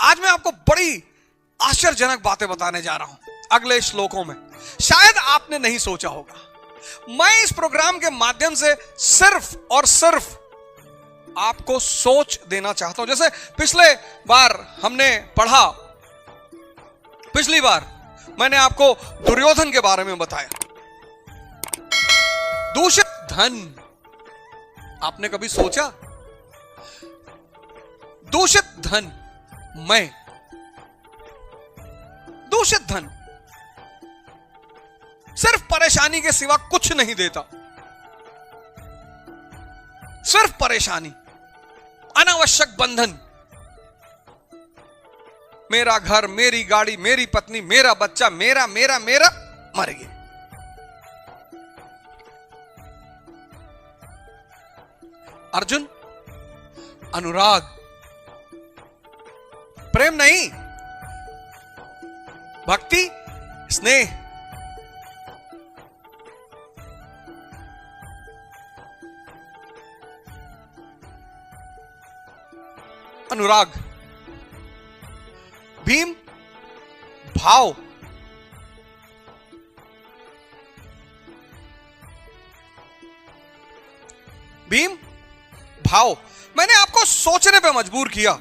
आज मैं आपको बड़ी आश्चर्यजनक बातें बताने जा रहा हूं अगले श्लोकों में। शायद आपने नहीं सोचा होगा। मैं इस प्रोग्राम के माध्यम से सिर्फ और सिर्फ आपको सोच देना चाहता हूं। जैसे पिछले बार हमने पढ़ा, पिछली बार मैंने आपको दुर्योधन के बारे में बताया। दूषित धन, आपने कभी सोचा? दूषित धन, मैं दूषित धन सिर्फ परेशानी के सिवा कुछ नहीं देता। सिर्फ परेशानी, अनावश्यक बंधन। मेरा घर, मेरी गाड़ी, मेरी पत्नी, मेरा बच्चा, मेरा मेरा मेरा, मर गए। अर्जुन, अनुराग, प्रेम नहीं, भक्ति, स्नेह। अनुराग। भीम, भाव। भीम, भाव। मैंने आपको सोचने पे मजबूर किया।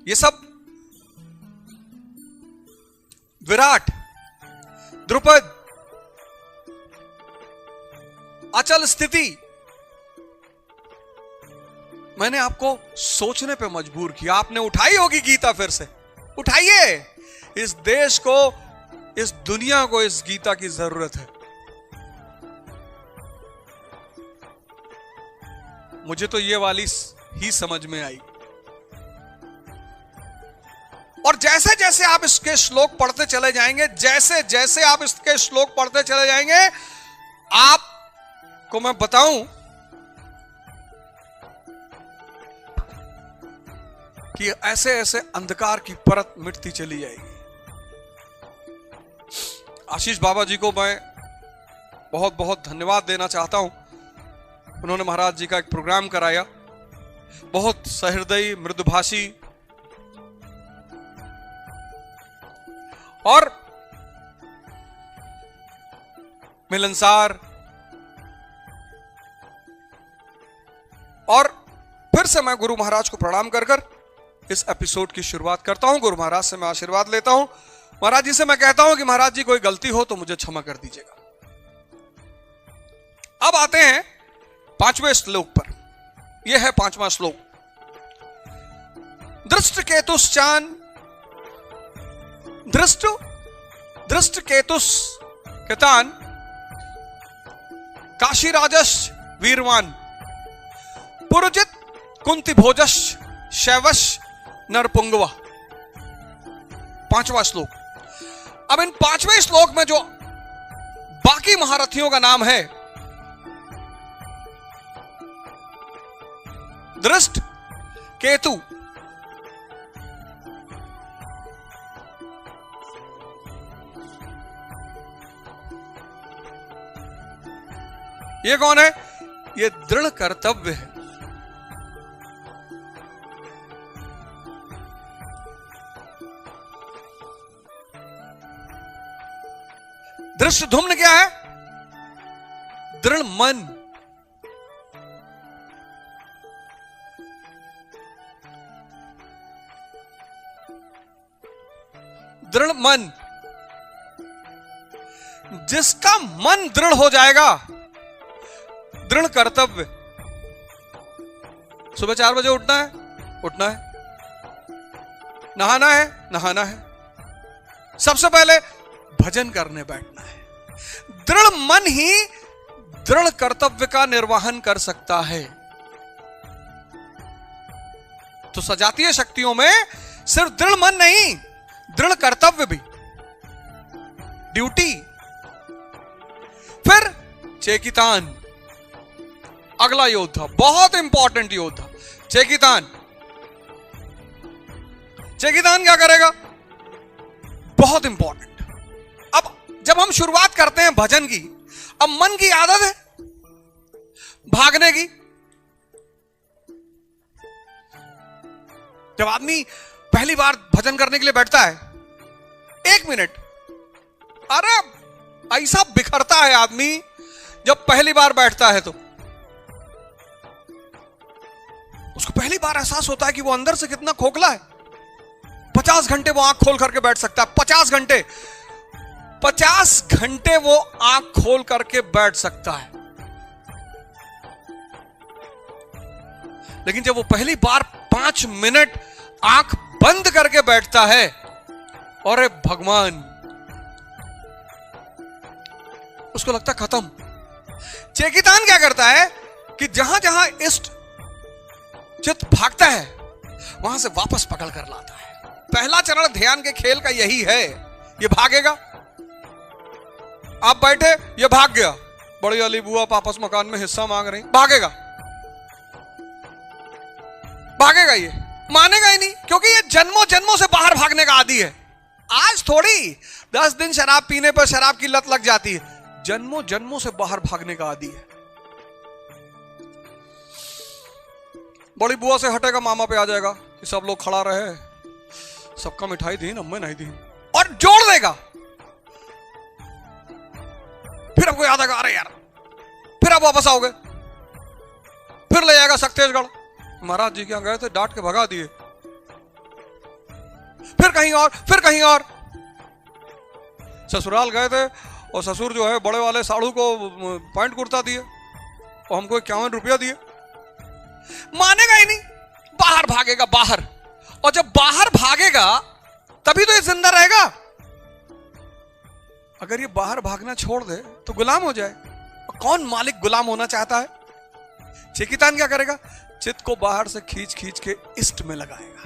ये सब विराट, द्रुपद, अचल स्थिति, मैंने आपको सोचने पे मजबूर किया। आपने उठाई होगी गीता, फिर से उठाइए। इस देश को, इस दुनिया को इस गीता की जरूरत है। मुझे तो ये वाली ही समझ में आई। और जैसे जैसे आप इसके श्लोक पढ़ते चले जाएंगे, जैसे जैसे आप इसके श्लोक पढ़ते चले जाएंगे, आपको मैं बताऊं कि ऐसे ऐसे अंधकार की परत मिटती चली जाएगी। आशीष बाबा जी को मैं बहुत बहुत धन्यवाद देना चाहता हूं। उन्होंने महाराज जी का एक प्रोग्राम कराया, बहुत सहृदयी, मृदुभाषी और मिलनसार। और फिर से मैं गुरु महाराज को प्रणाम कर कर इस एपिसोड की शुरुआत करता हूं। गुरु महाराज से मैं आशीर्वाद लेता हूं। महाराज जी से मैं कहता हूं कि महाराज जी कोई गलती हो तो मुझे क्षमा कर दीजिएगा। अब आते हैं 5वें श्लोक पर। यह है 5वां श्लोक। दृष्टकेतुश्चान, दृष्टकेतुष्केतान काशीराजश्च वीरवान पुरुजित कुंती भोजश्च शैवश नरपुंगवा। 5वां श्लोक। अब इन 5वें श्लोक में जो बाकी महारथियों का नाम है, दृष्ट केतु, ये कौन है? ये दृढ़ कर्तव्य है। दृष्टधुम्न क्या है? दृढ़ मन। दृढ़ मन, जिसका मन दृढ़ हो जाएगा, दृढ़ कर्तव्य। सुबह 4 बजे उठना है, उठना है। नहाना है, नहाना है। सबसे पहले भजन करने बैठना है। दृढ़ मन ही दृढ़ कर्तव्य का निर्वहन कर सकता है। तो सजातीय शक्तियों में सिर्फ दृढ़ मन नहीं, दृढ़ कर्तव्य भी, ड्यूटी। फिर चेकितान, अगला योद्धा, बहुत इंपॉर्टेंट योद्धा, चेकितान। चेकितान क्या करेगा? बहुत इंपॉर्टेंट। अब जब हम शुरुआत करते हैं भजन की, अब मन की आदत है भागने की, जब आदमी पहली बार भजन करने के लिए बैठता है, 1 मिनट, अरे ऐसा बिखरता है आदमी जब पहली बार बैठता है, तो उसको पहली बार एहसास होता है कि वो अंदर से कितना खोखला है। 50 घंटे वो आंख खोल करके बैठ सकता है, 50 घंटे वो आंख खोल करके बैठ सकता है। लेकिन जब वो पहली बार 5 मिनट आंख बंद करके बैठता है, अरे भगवान, उसको लगता खत्म। चेकितान क्या करता है कि जहां जहां इष्ट चित्त भागता है, वहां से वापस पकड़ कर लाता है। पहला चरण ध्यान के खेल का यही है। ये भागेगा, आप बैठे, ये भाग गया, बड़ी वाली बुआ वापस मकान में हिस्सा मांग रही, भागेगा, ये मानेगा ही नहीं, क्योंकि ये जन्मों जन्मों से बाहर भागने का आदी है। आज थोड़ी 10 दिन शराब पीने पर शराब की लत लग जाती है, जन्मों जन्मों से बाहर भागने का आदी है। बड़ी बुआ से हटेगा, मामा पे आ जाएगा कि सब लोग खड़ा रहे, सबका मिठाई दी, अम्मे नहीं दी, और जोड़ देगा। फिर आपको याद आएगा, अरे यार, फिर आप वापस आओगे, फिर ले जाएगा सक्तेशगढ़, महाराज जी क्या गए थे, डांट के भगा दिए, फिर कहीं और, फिर कहीं और। ससुराल गए थे और ससुर जो है बड़े वाले साड़ू को पैंट कुर्ता दिए और हमको 51 रुपया दिए, मानेगा ही नहीं, बाहर भागेगा, बाहर। और जब बाहर भागेगा तभी तो ये जिंदा रहेगा। अगर ये बाहर भागना छोड़ दे तो गुलाम हो जाए। कौन मालिक गुलाम होना चाहता है? चेकितान क्या करेगा? चित्त को बाहर से खींच खींच के इष्ट में लगाएगा।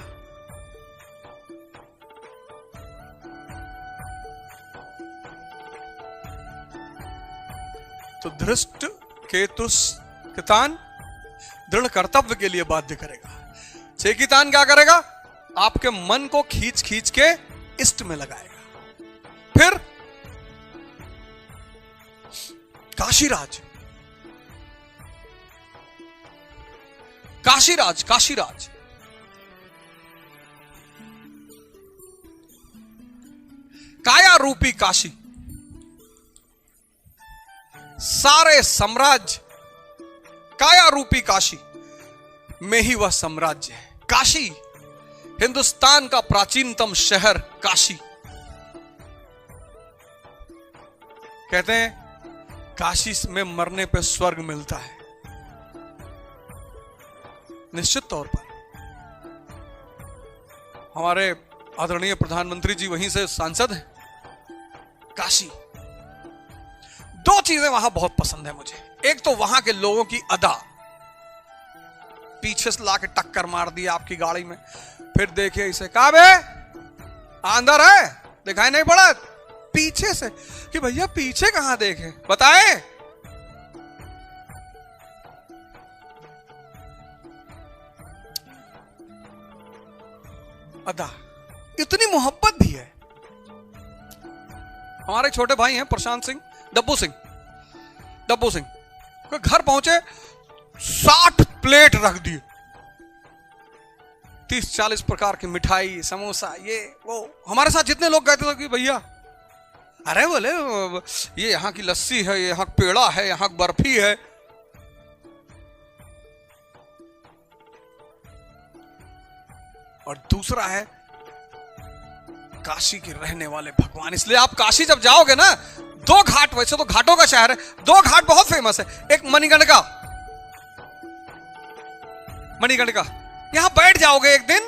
तो धृष्ट केतुस कितान दृढ़ कर्तव्य के लिए बाध्य करेगा। चेकितान क्या करेगा? आपके मन को खींच खींच के इष्ट में लगाएगा। फिर काशीराज, काशीराज, काशीराज काया रूपी काशी, सारे साम्राज्य काया रूपी काशी में ही वह साम्राज्य है। काशी हिंदुस्तान का प्राचीनतम शहर काशी। कहते हैं काशी में मरने पे स्वर्ग मिलता है। निश्चित तौर पर हमारे आदरणीय प्रधानमंत्री जी वहीं से सांसद हैं। काशी, 2 चीजें वहां बहुत पसंद है मुझे। एक तो वहां के लोगों की अदा, पीछे से लाके टक्कर मार दी आपकी गाड़ी में, फिर देखे इसे, कहा बे अंदर है, दिखाई नहीं पड़ा, पीछे से, कि भैया पीछे कहां देखे, बताए। अदा, इतनी मोहब्बत भी है। हमारे छोटे भाई हैं प्रशांत सिंह, डब्बू सिंह के घर पहुंचे, 60 प्लेट रख दिए, 30-40 प्रकार की मिठाई, समोसा, ये वो। हमारे साथ जितने लोग गए थे कि भैया, अरे बोले ये यहां की लस्सी है, यहां पेड़ा है, यहां बर्फी है। और दूसरा है काशी के रहने वाले भगवान। इसलिए आप काशी जब जाओगे ना, 2 घाट, वैसे तो घाटों का शहर है, 2 घाट बहुत फेमस है। एक मणिकर्णिका, यहां बैठ जाओगे एक दिन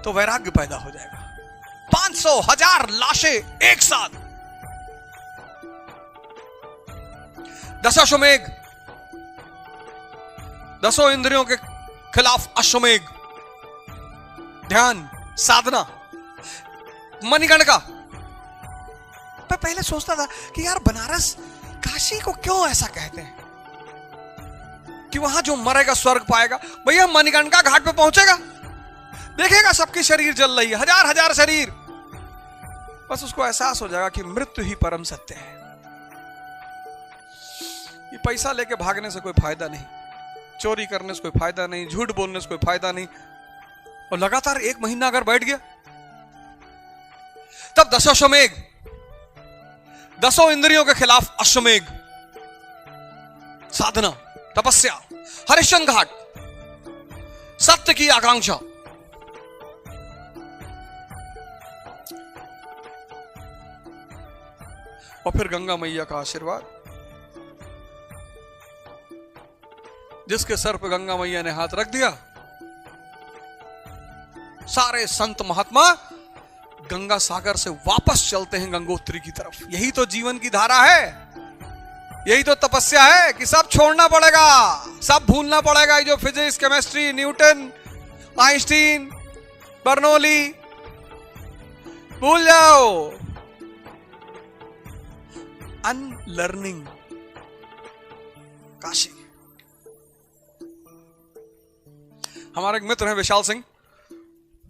तो वैराग्य पैदा हो जाएगा। 500,000 लाशें एक साथ, 10 अश्वमेघ, 10 इंद्रियों के खिलाफ अश्वमेघ, ध्यान साधना। मणिकर्णिका, मैं पहले सोचता था कि यार बनारस, काशी को क्यों ऐसा कहते हैं कि वहां जो मरेगा स्वर्ग पाएगा। भैया मणिकर्णिका घाट पे पहुंचेगा, देखेगा सबकी शरीर जल रही है, 1000 शरीर, बस उसको एहसास हो जाएगा कि मृत्यु ही परम सत्य है। ये पैसा लेके भागने से कोई फायदा नहीं, चोरी करने से कोई फायदा नहीं, झूठ बोलने से कोई फायदा नहीं। और लगातार 1 महीना अगर बैठ गया, तब दशाश्वमेध, 10 इंद्रियों के खिलाफ अश्वमेध, साधना, तपस्या, हरिश्चंद्र घाट, सत्य की आकांक्षा। और फिर गंगा मैया का आशीर्वाद। जिसके सर पर गंगा मैया ने हाथ रख दिया, सारे संत महात्मा गंगा सागर से वापस चलते हैं गंगोत्री की तरफ। यही तो जीवन की धारा है, यही तो तपस्या है कि सब छोड़ना पड़ेगा, सब भूलना पड़ेगा। जो physics, chemistry, Newton, Einstein, Bernoulli, भूल जाओ। अनलर्निंग। काशी। हमारे एक मित्र हैं विशाल सिंह,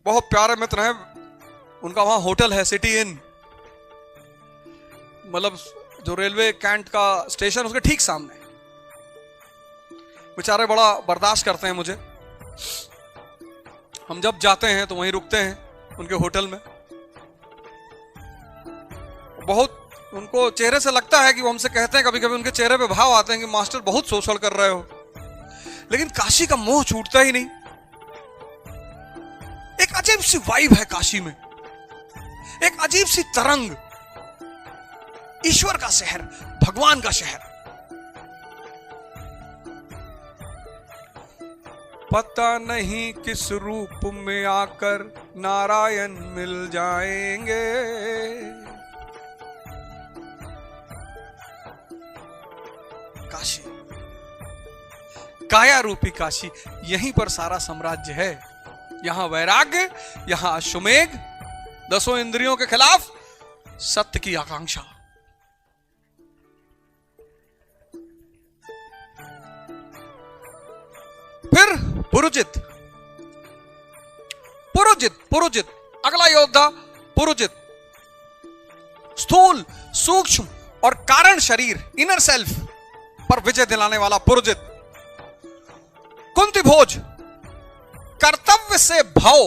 बहुत प्यारे मित्र हैं। उनका वहां होटल है सिटी इन, मतलब जो रेलवे कैंट का स्टेशन उसके ठीक सामने। बेचारे बड़ा बर्दाश्त करते हैं मुझे। हम जब जाते हैं तो वहीं रुकते हैं उनके होटल में। बहुत उनको चेहरे से लगता है कि वो हमसे कहते हैं, कभी कभी उनके चेहरे पे भाव आते हैं कि मास्टर बहुत शोषण कर रहे हो, लेकिन काशी का मोह छूटता ही नहीं। एक अजीब सी वाइब है काशी में, एक अजीब सी तरंग। ईश्वर का शहर, भगवान का शहर। पता नहीं किस रूप में आकर नारायण मिल जाएंगे। काशी, काया रूपी काशी, यहीं पर सारा साम्राज्य है। यहां वैराग्य, यहां अश्वमेध, 10 इंद्रियों के खिलाफ सत्य की आकांक्षा। फिर पुरोजित। पुरोजित, पुरोजित, अगला योद्धा पुरोजित। स्थूल, सूक्ष्म और कारण शरीर, इनर सेल्फ पर विजय दिलाने वाला पुरोजित। कुंती भोज, कर्तव्य से भाव।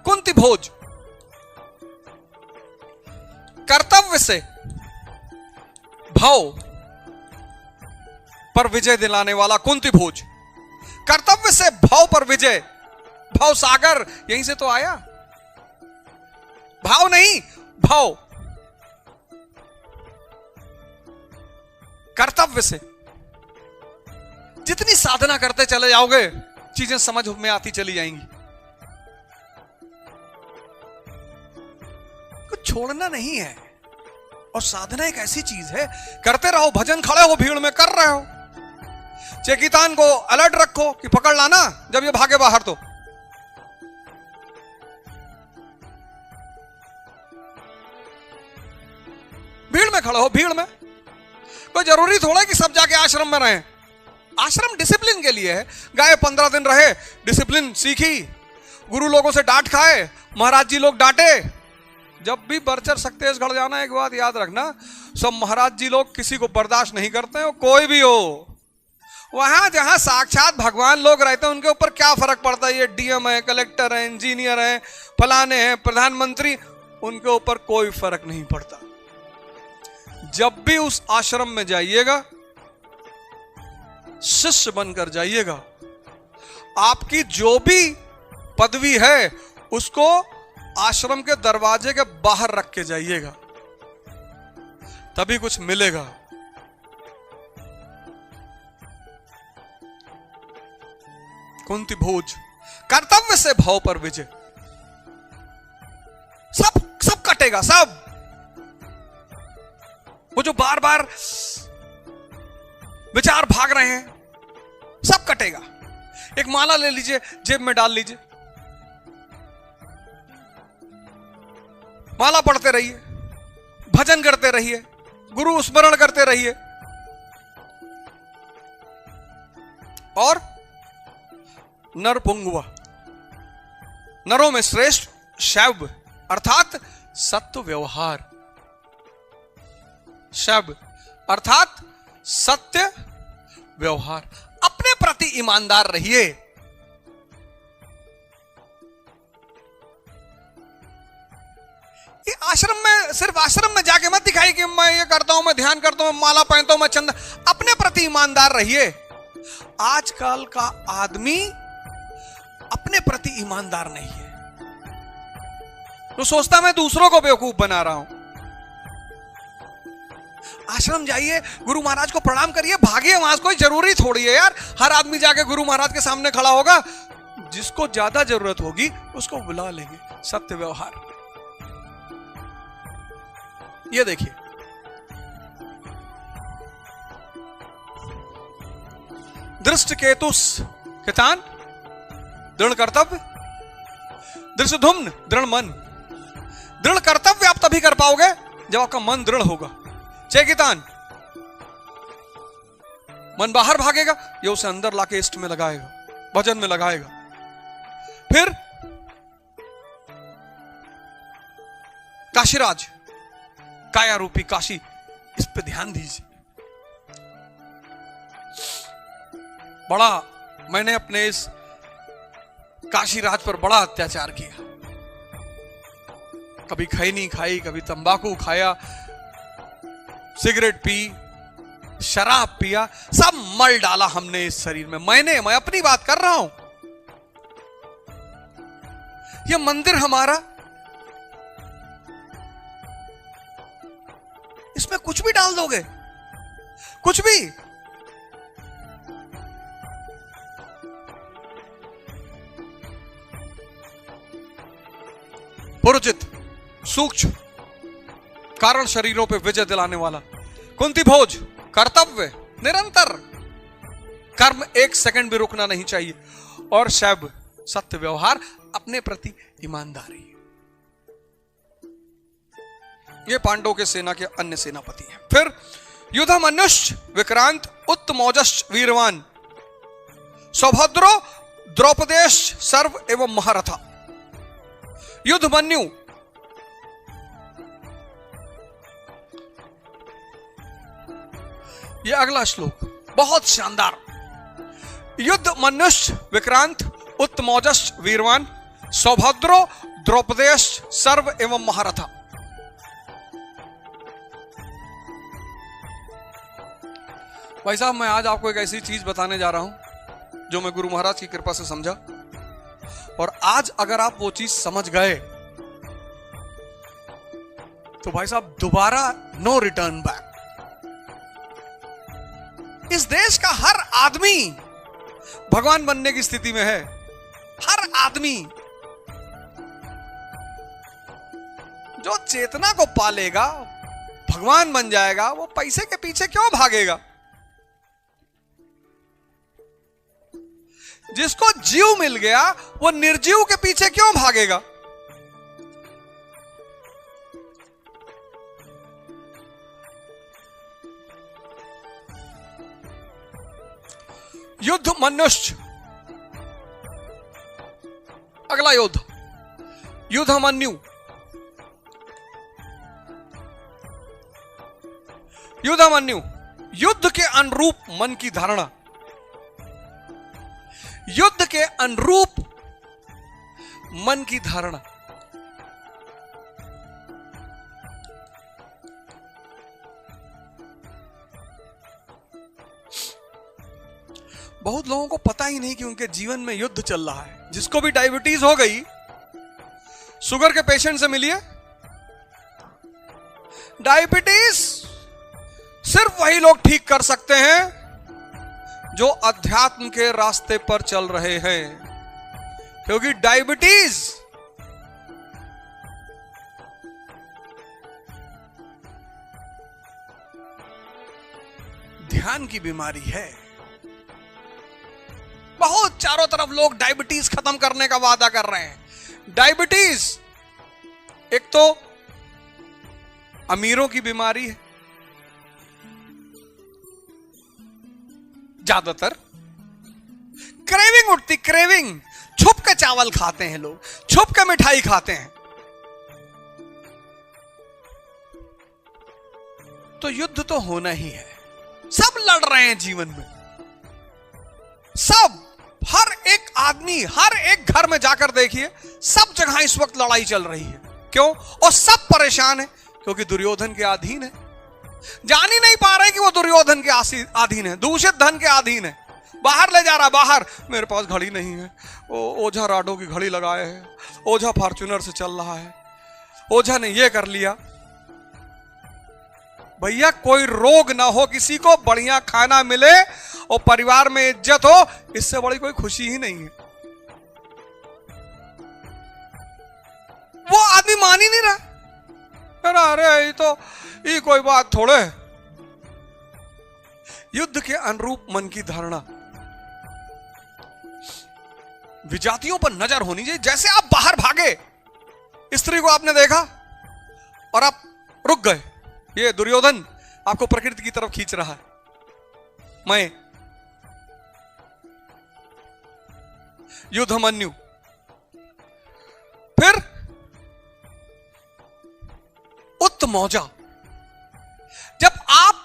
कुंती भोज, कर्तव्य से भाव पर विजय दिलाने वाला कुंती भोज। कर्तव्य से भाव पर विजय। भाव सागर यहीं से तो आया। भाव नहीं, भाव। कर्तव्य से जितनी साधना करते चले जाओगे, चीजें समझ में आती चली जाएंगी। कुछ छोड़ना नहीं है। और साधना एक ऐसी चीज है, करते रहो। भजन, खड़े हो भीड़ में कर रहे हो, चेकितान को अलर्ट रखो कि पकड़ लाना जब ये भागे बाहर। तो भीड़ में खड़े हो, भीड़ में। कोई जरूरी थोड़ा है कि सब जाके आश्रम में रहें। आश्रम डिसिप्लिन के लिए है। गए 15 दिन रहे, डिसिप्लिन सीखी, गुरु लोगों से डांट खाए, महाराज जी लोग डांटे। जब भी बरचर सक्तेशगढ़ जाना, एक बात याद रखना, सब महाराज जी लोग किसी को बर्दाश्त नहीं करते हो, कोई भी हो। वहां जहां साक्षात भगवान लोग रहते हैं, उनके ऊपर क्या फर्क पड़ता है? ये डीएम है, कलेक्टर है, इंजीनियर है, फलाने हैं, प्रधानमंत्री, उनके ऊपर कोई फर्क नहीं पड़ता। जब भी उस आश्रम में जाइएगा, शिष्य बनकर जाइएगा। आपकी जो भी पदवी है उसको आश्रम के दरवाजे के बाहर रख के जाइएगा, तभी कुछ मिलेगा। कुंती भोज, कर्तव्य से भाव पर विजय। सब सब कटेगा, सब। वो जो बार बार विचार भाग रहे हैं, सब कटेगा। एक माला ले लीजिए, जेब में डाल लीजिए, माला पढ़ते रहिए, भजन करते रहिए, गुरु स्मरण करते रहिए। और नरपुंगवा, नरों में श्रेष्ठ शैव, अर्थात सत्य व्यवहार। शैव अर्थात सत्य व्यवहार। अपने प्रति ईमानदार रहिए। ये आश्रम में, सिर्फ आश्रम में जाके मत दिखाई कि मैं ये करता हूं, मैं ध्यान करता हूं, माला पहनता हूं, मैं चंदा। अपने प्रति ईमानदार रहिए। आजकल का आदमी अपने प्रति ईमानदार नहीं है, तो सोचता मैं दूसरों को बेवकूफ बना रहा हूं। आश्रम जाइए, गुरु महाराज को प्रणाम करिए, भागिए वहां। कोई जरूरी थोड़ी है यार हर आदमी जाके गुरु महाराज के सामने खड़ा होगा। जिसको ज्यादा जरूरत होगी उसको बुला लेंगे। सत्य व्यवहार। ये देखिए, दृष्ट केतुस कितान दृढ़ कर्तव्य, दृष्ट धुम्न दृढ़ मन। दृढ़ कर्तव्य आप तभी कर पाओगे जब आपका मन दृढ़ होगा। चेकितान, मन बाहर भागेगा, ये उसे अंदर लाके इष्ट में लगाएगा, भजन में लगाएगा। फिर काशीराज, काया रूपी काशी, इस पे ध्यान दीजिए। बड़ा मैंने अपने इस काशीराज पर बड़ा अत्याचार किया। कभी खैनी खाई, कभी तंबाकू खाया, सिगरेट पी, शराब पिया, सब मल डाला हमने इस शरीर में। मैं अपनी बात कर रहा हूं। यह मंदिर हमारा, इसमें कुछ भी डाल दोगे, कुछ भी। पुरोचित, सूक्ष्म, कारण शरीरों पे विजय दिलाने वाला। कुंती भोज, कर्तव्य, निरंतर कर्म, एक सेकंड भी रुकना नहीं चाहिए। और शैव, सत्य व्यवहार, अपने प्रति ईमानदारी। ये पांडवों के सेना के अन्य सेनापति हैं। फिर युद्धमन्युश्च विक्रांत उत्तमौजश्च वीरवान सौभद्रो द्रौपदेश सर्व एवं महारथा। युद्धमन्यु, ये अगला श्लोक बहुत शानदार। युद्धमन्युश्च विक्रांत उत्तमौजश्च वीरवान सौभद्रो द्रौपदेश सर्व एवं महारथा। भाई साहब, मैं आज आपको एक ऐसी चीज बताने जा रहा हूं जो मैं गुरु महाराज की कृपा से समझा, और आज अगर आप वो चीज समझ गए तो भाई साहब दोबारा नो रिटर्न बैक। इस देश का हर आदमी भगवान बनने की स्थिति में है। हर आदमी जो चेतना को पालेगा, भगवान बन जाएगा। वो पैसे के पीछे क्यों भागेगा? जिसको जीव मिल गया वो निर्जीव के पीछे क्यों भागेगा? युद्ध मनुष्य, अगला युद्ध युद्धमन्यु। युद्धमन्यु, युद्ध के अनुरूप मन की धारणा, युद्ध के अनुरूप मन की धारणा। बहुत लोगों को पता ही नहीं कि उनके जीवन में युद्ध चल रहा है। जिसको भी डायबिटीज हो गई, शुगर के पेशेंट से मिलिए। डायबिटीज सिर्फ वही लोग ठीक कर सकते हैं जो अध्यात्म के रास्ते पर चल रहे हैं, क्योंकि डायबिटीज ध्यान की बीमारी है। बहुत चारों तरफ लोग डायबिटीज खत्म करने का वादा कर रहे हैं। डायबिटीज एक तो अमीरों की बीमारी है, ज्यादातर क्रेविंग उठती, क्रेविंग। छुप के चावल खाते हैं लोग, छुप के मिठाई खाते हैं। तो युद्ध तो होना ही है। सब लड़ रहे हैं जीवन में, सब। हर एक आदमी, हर एक घर में जाकर देखिए, सब जगह इस वक्त लड़ाई चल रही है। क्यों? और सब परेशान है क्योंकि दुर्योधन के अधीन है। जान ही नहीं पा रहे कि वो दुर्योधन के अधीन है, दूषित धन के अधीन है। बाहर ले जा रहा, बाहर मेरे पास घड़ी नहीं है, ओझा राडो की घड़ी लगाए है, ओझा फॉर्च्यूनर से चल रहा है, ओझा ने ये कर लिया। भैया कोई रोग ना हो, किसी को बढ़िया खाना मिले और परिवार में इज्जत हो, इससे बड़ी कोई खुशी ही नहीं है। वो आदमी मान ही नहीं रहा। अरे ये कोई बात थोड़े। युद्ध के अनुरूप मन की धारणा, विजातियों पर नजर होनी चाहिए। जैसे आप बाहर भागे, स्त्री को आपने देखा और आप रुक गए, ये दुर्योधन आपको प्रकृति की तरफ खींच रहा है। मैं युद्धमन्यु, फिर उत्तमौजा। जब आप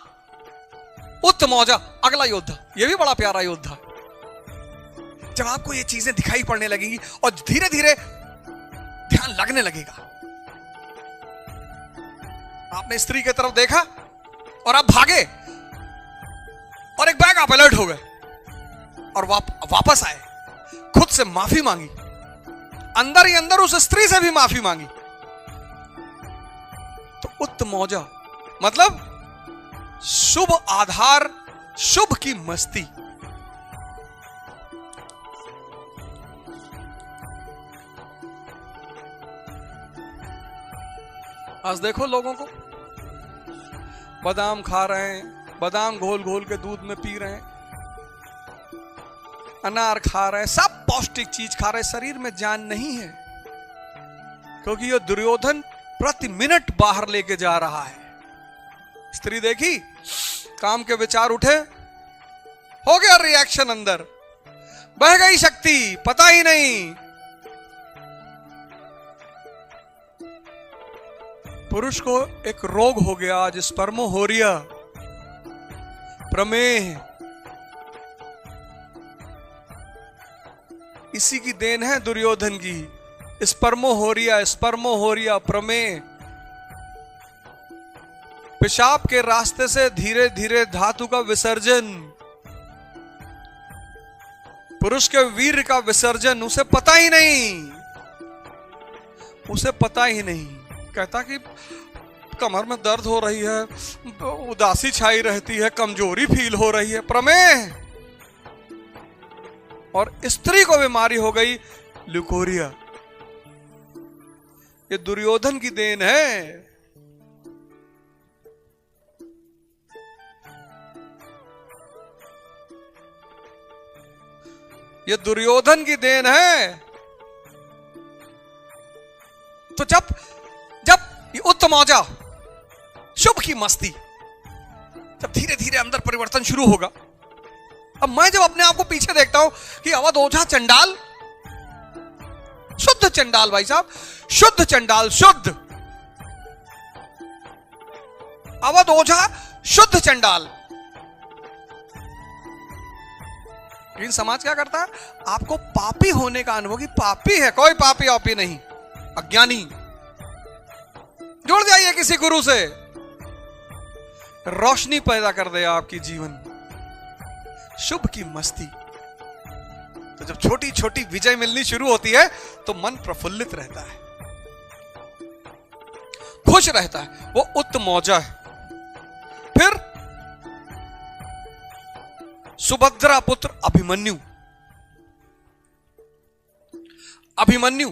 उत्तमौजा, अगला योद्धा, यह भी बड़ा प्यारा योद्धा। जब आपको ये चीजें दिखाई पड़ने लगेंगी और धीरे धीरे ध्यान लगने लगेगा। आपने स्त्री की तरफ देखा और आप भागे और एक बैग आप अलर्ट हो गए और वापस आए, खुद से माफी मांगी, अंदर ही अंदर उस स्त्री से भी माफी मांगी। तो उत्तमौजा मतलब शुभ आधार, शुभ की मस्ती। आज देखो लोगों को, बादाम खा रहे हैं, बादाम घोल घोल के दूध में पी रहे हैं, अनार खा रहे हैं, सब पौष्टिक चीज खा रहे हैं, शरीर में जान नहीं है, क्योंकि ये दुर्योधन प्रति मिनट बाहर लेके जा रहा है। स्त्री देखी, काम के विचार उठे, हो गया रिएक्शन, अंदर बह गई शक्ति, पता ही नहीं। पुरुष को एक रोग हो गया आज, स्पर्मोहोरिया, प्रमेह। इसी की देन है दुर्योधन की, स्पर्मोहोरिया, स्पर्मोहोरिया, प्रमेह। पेशाब के रास्ते से धीरे धीरे धातु का विसर्जन, पुरुष के वीर का विसर्जन, उसे पता ही नहीं, उसे पता ही नहीं। कहता कि कमर में दर्द हो रही है, उदासी छाई रहती है, कमजोरी फील हो रही है, प्रमेह। और स्त्री को बीमारी हो गई ल्यूकोरिया। ये दुर्योधन की देन है। ये दुर्योधन की देन है। तो जब उत्तमौजा, शुभ की मस्ती, जब धीरे धीरे अंदर परिवर्तन शुरू होगा। अब मैं जब अपने आप को पीछे देखता हूं कि अवध ओझा चंडाल, शुद्ध चंडाल, भाई साहब, शुद्ध चंडाल, शुद्ध अवध ओझा, शुद्ध चंडाल। लेकिन समाज क्या करता है? आपको पापी होने का अनुभव, कि पापी है, कोई पापी ऑपी नहीं, अज्ञानी। जुड़ जाइए किसी गुरु से, रोशनी पैदा कर दे आपकी जीवन, शुभ की मस्ती। तो जब छोटी छोटी विजय मिलनी शुरू होती है तो मन प्रफुल्लित रहता है, खुश रहता है, वो उत्तमौजा है। फिर सुभद्रा पुत्र अभिमन्यु। अभिमन्यु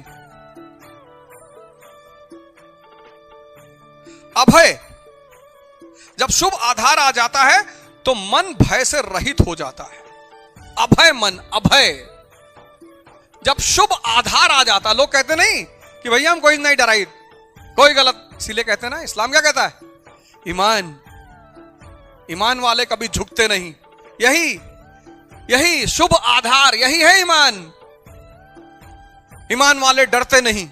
अभय। जब शुभ आधार आ जाता है तो मन भय से रहित हो जाता है। अभय मन, अभय। जब शुभ आधार आ जाता, लोग कहते नहीं कि भैया हम कोई नहीं डराई, कोई गलत, इसीलिए कहते ना, इस्लाम क्या कहता है? ईमान, ईमान वाले कभी झुकते नहीं। यही शुभ आधार, यही है ईमान। ईमान वाले डरते नहीं।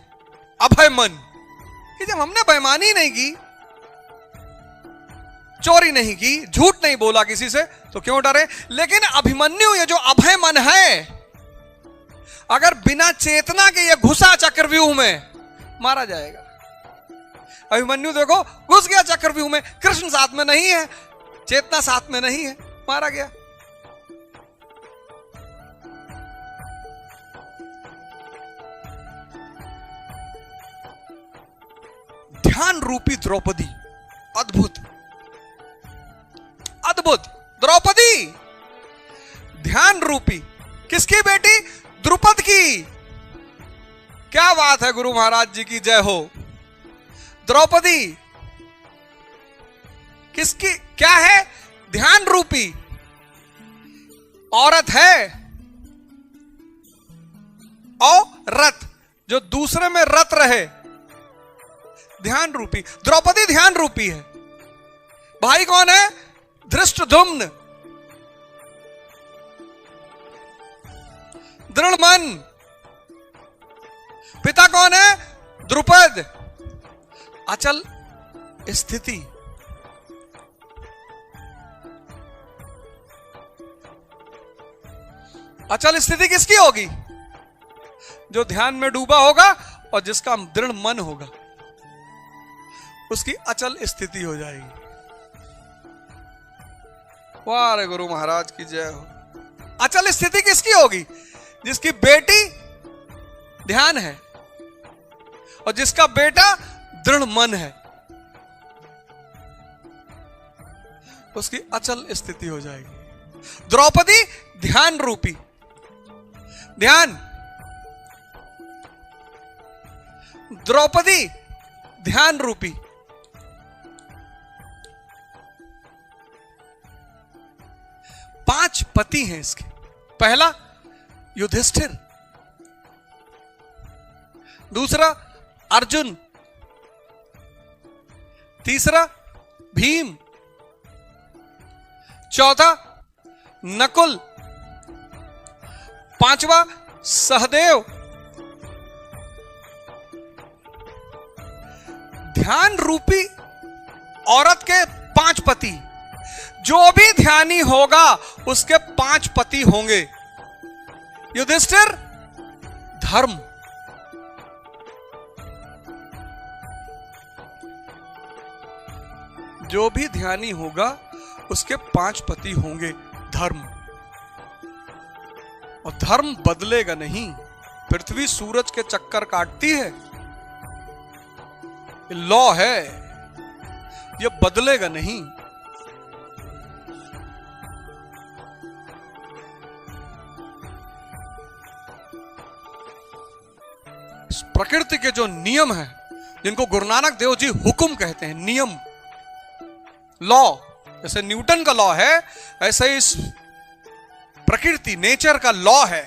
अभय मन, कि जब हमने बेईमानी नहीं की, चोरी नहीं की, झूठ नहीं बोला किसी से, तो क्यों डरे? लेकिन अभिमन्यु, ये जो अभय मन है, अगर बिना चेतना के ये घुसा चक्रव्यूह में, मारा जाएगा। अभिमन्यु देखो घुस गया चक्रव्यूह में, कृष्ण साथ में नहीं है, चेतना साथ में नहीं है, मारा गया। ध्यान रूपी द्रौपदी, अद्भुत अद्भुत द्रौपदी ध्यान रूपी, किसकी बेटी? द्रुपद की। क्या बात है, गुरु महाराज जी की जय हो। द्रौपदी किसकी क्या है? ध्यान रूपी औरत है, और रथ, जो दूसरे में रत रहे, ध्यान रूपी। द्रौपदी ध्यान रूपी है। भाई कौन है? धृष्टद्युम्न, दृढ़मन। पिता कौन है? द्रुपद। अचल स्थिति, अचल स्थिति किसकी होगी? जो ध्यान में डूबा होगा और जिसका दृढ़ मन होगा, उसकी अचल स्थिति हो जाएगी। वाह रे गुरु महाराज की जय हो। अचल स्थिति किसकी होगी? जिसकी बेटी ध्यान है और जिसका बेटा दृढ़ मन है, उसकी अचल स्थिति हो जाएगी। द्रौपदी ध्यान रूपी, ध्यान, द्रौपदी ध्यान रूपी। पांच पति हैं इसके। पहला युधिष्ठिर, दूसरा अर्जुन, तीसरा भीम, चौथा नकुल, पांचवा सहदेव। ध्यान रूपी औरत के पांच पति। जो भी ध्यानी होगा उसके पांच पति होंगे। युधिष्ठिर धर्म, जो भी ध्यानी होगा उसके पांच पति होंगे। धर्म, और धर्म बदलेगा नहीं। पृथ्वी सूरज के चक्कर काटती है, ये लॉ है, ये बदलेगा नहीं। प्रकृति के जो नियम है, जिनको गुरु नानक देव जी हुक्म कहते हैं, नियम, लॉ, जैसे न्यूटन का लॉ है, ऐसे इस प्रकृति, नेचर का लॉ है।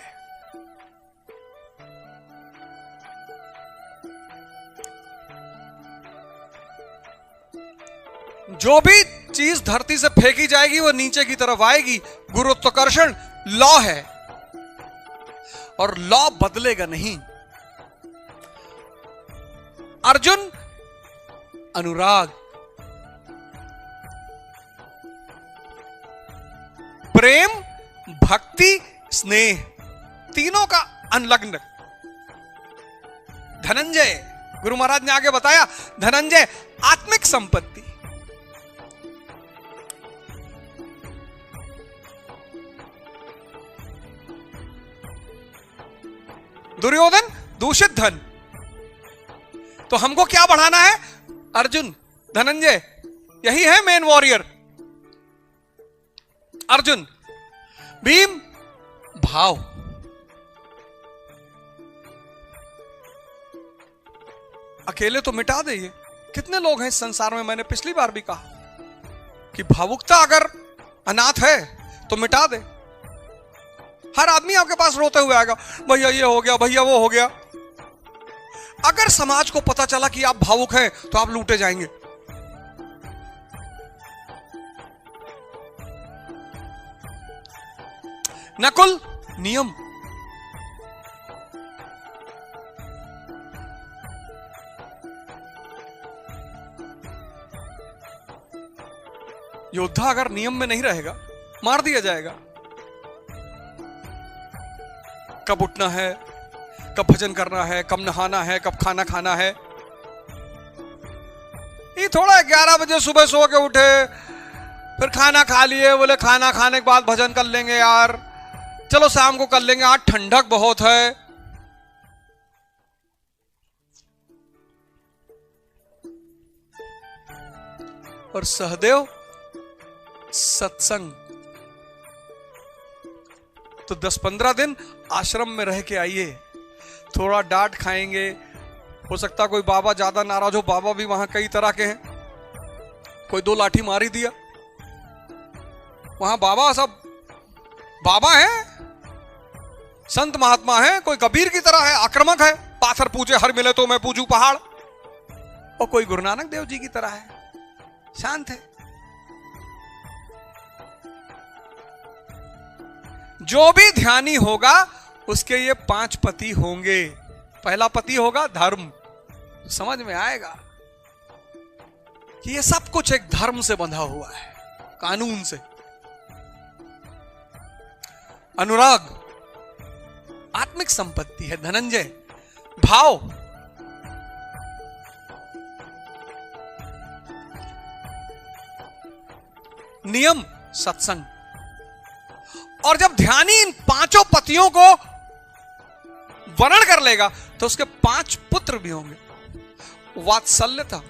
जो भी चीज धरती से फेंकी जाएगी वो नीचे की तरफ आएगी। गुरुत्वाकर्षण लॉ है, और लॉ बदलेगा नहीं। अर्जुन अनुराग, प्रेम, भक्ति, स्नेह, तीनों का अनलग्न। धनंजय, गुरु महाराज ने आगे बताया, धनंजय आत्मिक संपत्ति। दुर्योधन दूषित धन। तो हमको क्या बढ़ाना है? अर्जुन, धनंजय, यही है मेन वॉरियर। अर्जुन, भीम भाव, अकेले तो मिटा दे। ये कितने लोग हैं इस संसार में? मैंने पिछली बार भी कहा कि भावुकता अगर अनाथ है तो मिटा दे। हर आदमी आपके पास रोते हुए आएगा, भैया ये हो गया, भैया वो हो गया। अगर समाज को पता चला कि आप भावुक हैं तो आप लूटे जाएंगे। नकुल नियम, योद्धा अगर नियम में नहीं रहेगा मार दिया जाएगा। कब उठना है, कब भजन करना है, कब नहाना है, कब खाना खाना है। थोड़ा 11 बजे सुबह सो के उठे, फिर खाना खा लिए, बोले खाना खाने के बाद भजन कर लेंगे यार, चलो शाम को कर लेंगे, आज ठंडक बहुत है। और सहदेव सत्संग तो 10-15 दिन आश्रम में रह के आइए, थोड़ा डांट खाएंगे, हो सकता कोई बाबा ज्यादा नाराज हो, बाबा भी वहां कई तरह के हैं, कोई 2 लाठी मारी दिया, वहां बाबा सब बाबा हैं, संत महात्मा हैं, कोई कबीर की तरह है, आक्रामक है, पाथर पूजे हर मिले तो मैं पूजू पहाड़, और कोई गुरु नानक देव जी की तरह है, शांत है। जो भी ध्यानी होगा उसके ये 5 पति होंगे। पहला पति होगा धर्म, समझ में आएगा कि ये सब कुछ एक धर्म से बंधा हुआ है, कानून से। अनुराग आत्मिक संपत्ति है धनंजय, भाव नियम सत्संग। और जब ध्यानी इन 5 पतियों को वर्णन कर लेगा तो उसके 5 पुत्र भी होंगे। वात्सल्यता,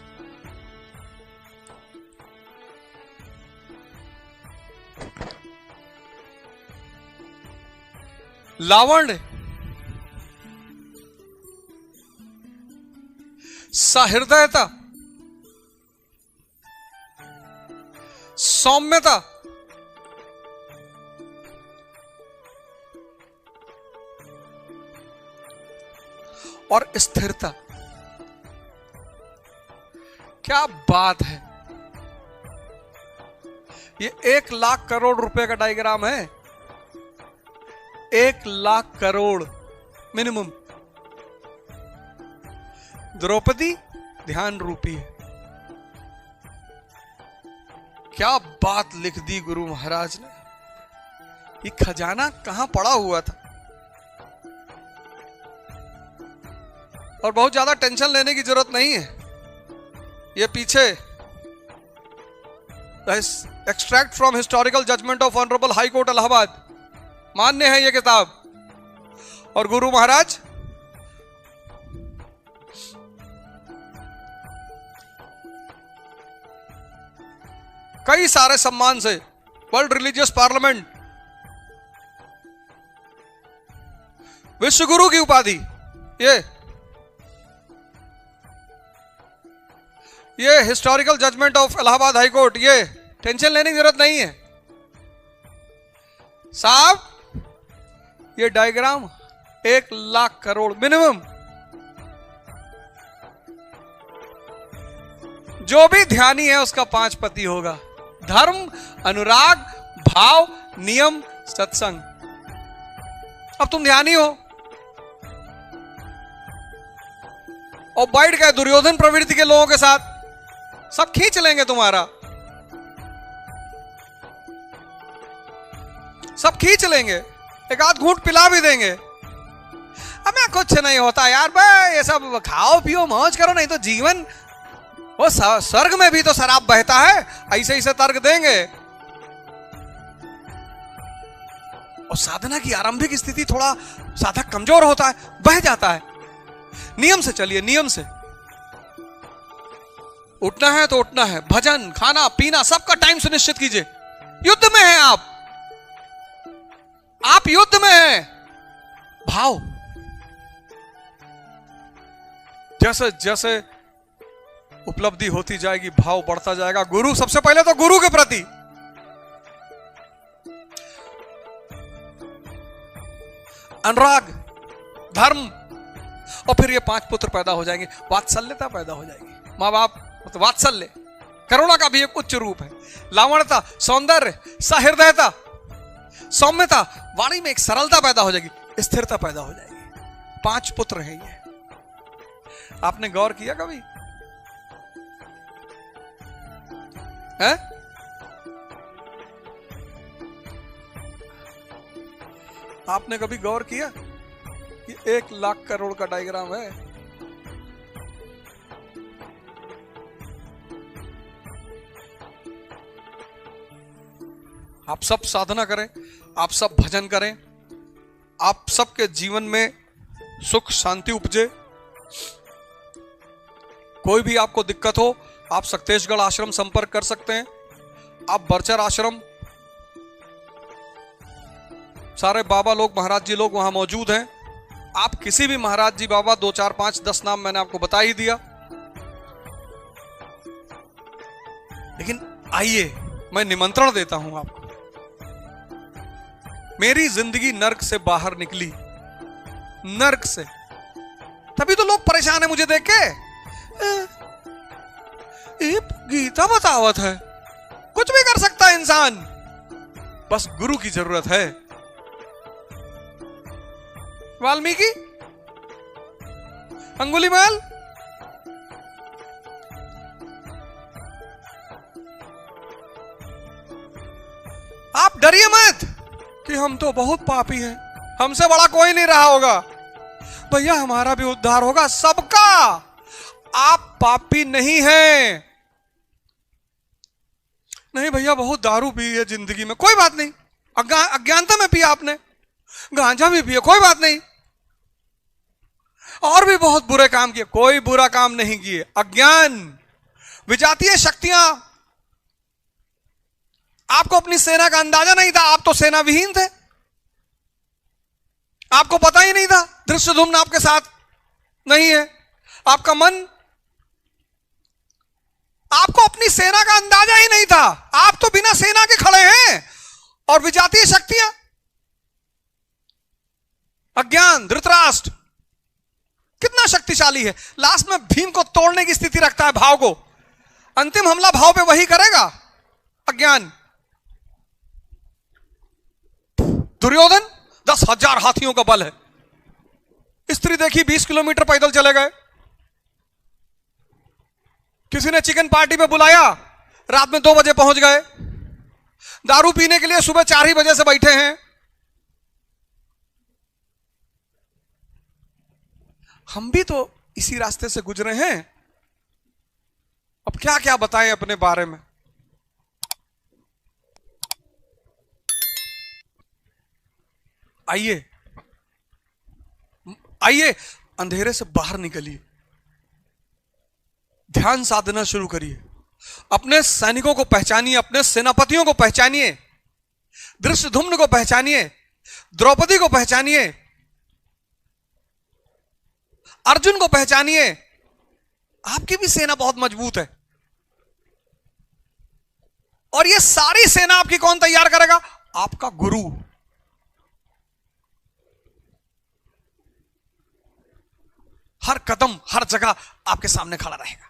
लावण्य, सहृदयता, सौम्यता, और स्थिरता। क्या बात है, ये 1 लाख करोड़ रुपए का डायग्राम है, 1 लाख करोड़ मिनिमम। द्रौपदी ध्यान रूपी है। क्या बात लिख दी गुरु महाराज ने, ये खजाना कहां पड़ा हुआ था। और बहुत ज्यादा टेंशन लेने की जरूरत नहीं है, ये पीछे extract from historical judgement of honourable High Court Allahabad, मान्य है ये किताब। और गुरु महाराज कई सारे सम्मान से, वर्ल्ड रिलीजियस पार्लियामेंट, विश्व गुरु की उपाधि, ये historical judgement of Allahabad High Court, ये टेंशन लेने की जरूरत नहीं है साहब। ये डायग्राम 1 लाख करोड़ मिनिमम। जो भी ध्यानी है उसका 5 पति होगा, धर्म, अनुराग, भाव, नियम, सत्संग। अब तुम ध्यानी हो और बैठ गए दुर्योधन प्रवृत्ति के लोगों के साथ, सब खींच लेंगे तुम्हारा, सब खींच लेंगे, एक आध घूंट पिला भी देंगे। अब मैं कुछ नहीं होता यार, भाई ये सब खाओ पियो मौज करो, नहीं तो जीवन वो स्वर्ग में भी तो शराब बहता है, ऐसे ऐसे तर्क देंगे। और साधना की आरंभिक स्थिति थोड़ा साधक कमजोर होता है, बह जाता है। नियम से चलिए, नियम से उठना है तो उठना है, भजन, खाना पीना सबका टाइम सुनिश्चित कीजिए। युद्ध में हैं आप युद्ध में हैं। भाव, जैसे जैसे उपलब्धि होती जाएगी भाव बढ़ता जाएगा। गुरु, सबसे पहले तो गुरु के प्रति अनुराग, धर्म, और फिर ये 5 पुत्र पैदा हो जाएंगे। वात्सल्यता पैदा हो जाएगी, मां बाप मतलब वात्सल्य, करुणा का भी एक उच्च रूप है। लावण्यता, सौंदर्य, सहृदयता, सौम्यता, वाणी में एक सरलता पैदा हो जाएगी, स्थिरता पैदा हो जाएगी। 5 पुत्र हैं ये। आपने गौर किया कभी है? आपने कभी गौर किया? ये 1 लाख करोड़ का डायग्राम है। आप सब साधना करें, आप सब भजन करें, आप सबके जीवन में सुख शांति उपजे। कोई भी आपको दिक्कत हो, आप सक्तेशगढ़ आश्रम संपर्क कर सकते हैं। आप बरचर आश्रम, सारे बाबा लोग, महाराज जी लोग वहां मौजूद हैं। आप किसी भी महाराज जी, बाबा, 2 4 5 10 नाम मैंने आपको बता ही दिया। लेकिन आइए, मैं निमंत्रण देता हूं आपको। मेरी जिंदगी नर्क से बाहर निकली, नर्क से। तभी तो लोग परेशान है मुझे देख के। ये गीता बतावत है, कुछ भी कर सकता है इंसान, बस गुरु की जरूरत है। वाल्मीकि, अंगुलीमाल, आप डरिए मत कि हम तो बहुत पापी हैं, हमसे बड़ा कोई नहीं रहा होगा। भैया हमारा भी उद्धार होगा, सबका। आप पापी नहीं हैं। नहीं भैया बहुत दारू पी है जिंदगी में, कोई बात नहीं। अज्ञानता में पिया आपने, गांजा भी पिया, कोई बात नहीं। और भी बहुत बुरे काम किए, कोई बुरा काम नहीं किए। अज्ञान, विजातीय शक्तियां, आपको अपनी सेना का अंदाजा नहीं था, आप तो सेना विहीन थे, आपको पता ही नहीं था धृष्टद्युम्न आपके साथ नहीं है। आपका मन, आपको अपनी सेना का अंदाजा ही नहीं था, आप तो बिना सेना के खड़े हैं। और विजातीय शक्तियां, अज्ञान, धृतराष्ट्र कितना शक्तिशाली है, लास्ट में भीम को तोड़ने की स्थिति रखता है, भाव को। अंतिम हमला भाव पे वही करेगा, अज्ञान। दुर्योधन 10,000 हाथियों का बल है, स्त्री देखी 20 किलोमीटर पैदल चले गए। किसी ने चिकन पार्टी में बुलाया, रात में 2 बजे पहुंच गए। दारू पीने के लिए सुबह 4 ही बजे से बैठे हैं। हम भी तो इसी रास्ते से गुजरे हैं। अब क्या क्या बताएं अपने बारे में। आइए आइए, अंधेरे से बाहर निकलिए, ध्यान साधना शुरू करिए, अपने सैनिकों को पहचानिए, अपने सेनापतियों को पहचानिए, धृष्टद्युम्न को पहचानिए, द्रौपदी को पहचानिए, अर्जुन को पहचानिए। आपकी भी सेना बहुत मजबूत है। और ये सारी सेना आपकी कौन तैयार करेगा? आपका गुरु। हर कदम, हर जगह आपके सामने खड़ा रहेगा।